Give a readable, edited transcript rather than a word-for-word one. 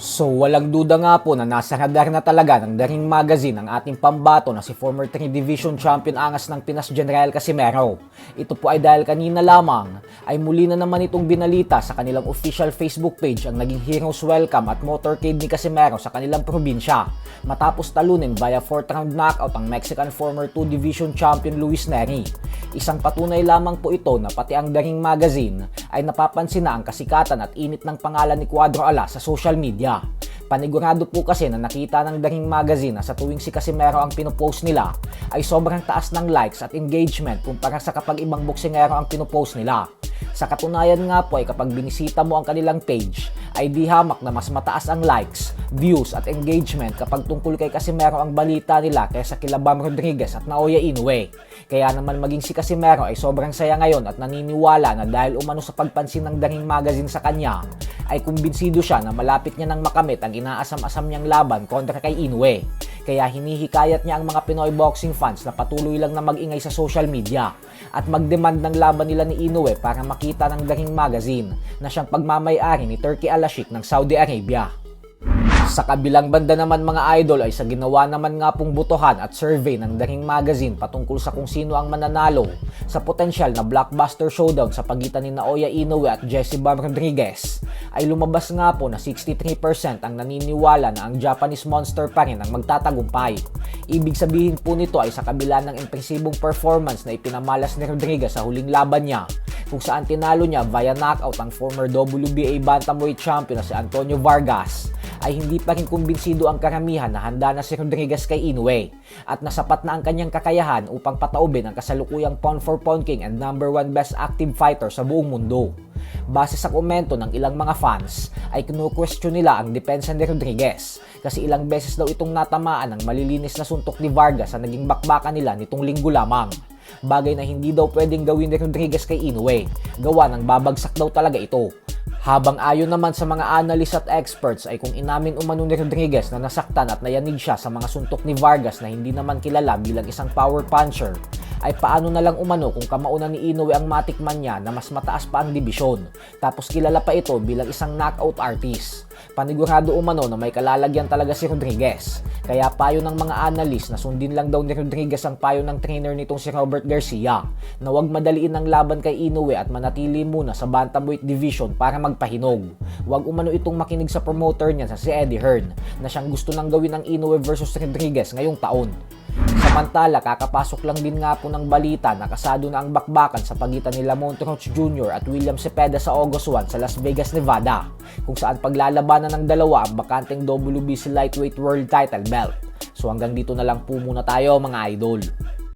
So walang duda nga po na nasa radar na talaga ng The Ring Magazine ang ating pambato na si former 3 Division Champion Angas ng Pinas General Casimero. Ito po ay dahil kanina lamang ay muli na naman itong binalita sa kanilang official Facebook page ang naging hero's welcome at motorcade ni Casimero sa kanilang probinsya matapos talunin via 4th round knockout ang Mexican former 2 Division Champion Luis Neri. Isang patunay lamang po ito na pati ang The Ring Magazine ay napapansin na ang kasikatan at init ng pangalan ni Cuadro Alas sa social media. Panigurado po kasi na nakita ng The Ring Magazine na sa tuwing si Casimero ang pinopost nila ay sobrang taas ng likes at engagement kumpara sa kapag ibang boksingero ang pinopost nila. Sa katunayan nga po ay kapag binisita mo ang kanilang page ay di hamak na mas mataas ang likes, views at engagement kapag tungkol kay Casimero ang balita nila kaysa kila Bam Rodriguez at Naoya Inoue. Kaya naman maging si Casimero ay sobrang saya ngayon at naniniwala na dahil umano sa pagpansin ng The Ring Magazine sa kanya ay kumbinsido siya na malapit niya nang makamit ang inaasam-asam niyang laban kontra kay Inoue. Kaya hinihikayat niya ang mga Pinoy boxing fans na patuloy lang na mag-ingay sa social media at mag-demand ng laban nila ni Inoue para makita ng The Ring Magazine na siyang pagmamay-ari ni Turki Al-Sheikh ng Saudi Arabia. Sa kabilang banda naman mga idol ay sa ginawa naman nga pong butuhan at survey ng The Ring Magazine patungkol sa kung sino ang mananalo sa potensyal na blockbuster showdown sa pagitan ni Naoya Inoue at Jesse Bam Rodriguez ay lumabas nga po na 63% ang naniniwala na ang Japanese Monster pa rin ang magtatagumpay. Ibig sabihin po nito ay sa kabila ng impresibong performance na ipinamalas ni Rodriguez sa huling laban niya kung saan tinalo niya via knockout ang former WBA bantamweight champion na si Antonio Vargas, ay hindi pa rin kumbinsido ang karamihan na handa na si Rodriguez kay Inoue at nasapat na ang kanyang kakayahan upang pataubin ang kasalukuyang pound for pound king and number 1 best active fighter sa buong mundo. Base sa komento ng ilang mga fans ay kinu-question nila ang depensa ni Rodriguez kasi ilang beses daw itong natamaan ng malilinis na suntok ni Vargas sa naging bakbakan nila nitong linggo lamang. Bagay na hindi daw pwedeng gawin ni Rodriguez kay Inoue, gawa ng babagsak daw talaga ito. Habang ayon naman sa mga analyst at experts ay kung inamin umano ni Rodriguez na nasaktan at nayanig siya sa mga suntok ni Vargas na hindi naman kilala bilang isang power puncher, ay paano na lang umano kung kamauna ni Inoue ang matikman niya na mas mataas pa ang dibisyon, tapos kilala pa ito bilang isang knockout artist. Panigurado umano na may kalalagyan talaga si Rodriguez. Kaya payo ng mga analyst na sundin lang daw ni Rodriguez ang payo ng trainer nitong si Robert Garcia na huwag madaliin ang laban kay Inoue at manatili muna sa bantamweight division para magpahinog. Huwag umano itong makinig sa promoter niya sa si Eddie Hearn na siyang gusto nang gawin ang Inoue versus Rodriguez ngayong taon. Samantala, kakapasok lang din nga po ng balita na kasado na ang bakbakan sa pagitan ni Lamont Roach Jr. at William Cepeda sa August 1 sa Las Vegas, Nevada, kung saan paglalabanan ng dalawa ang bakanteng WBC Lightweight World Title Belt. So hanggang dito na lang po muna tayo mga idol.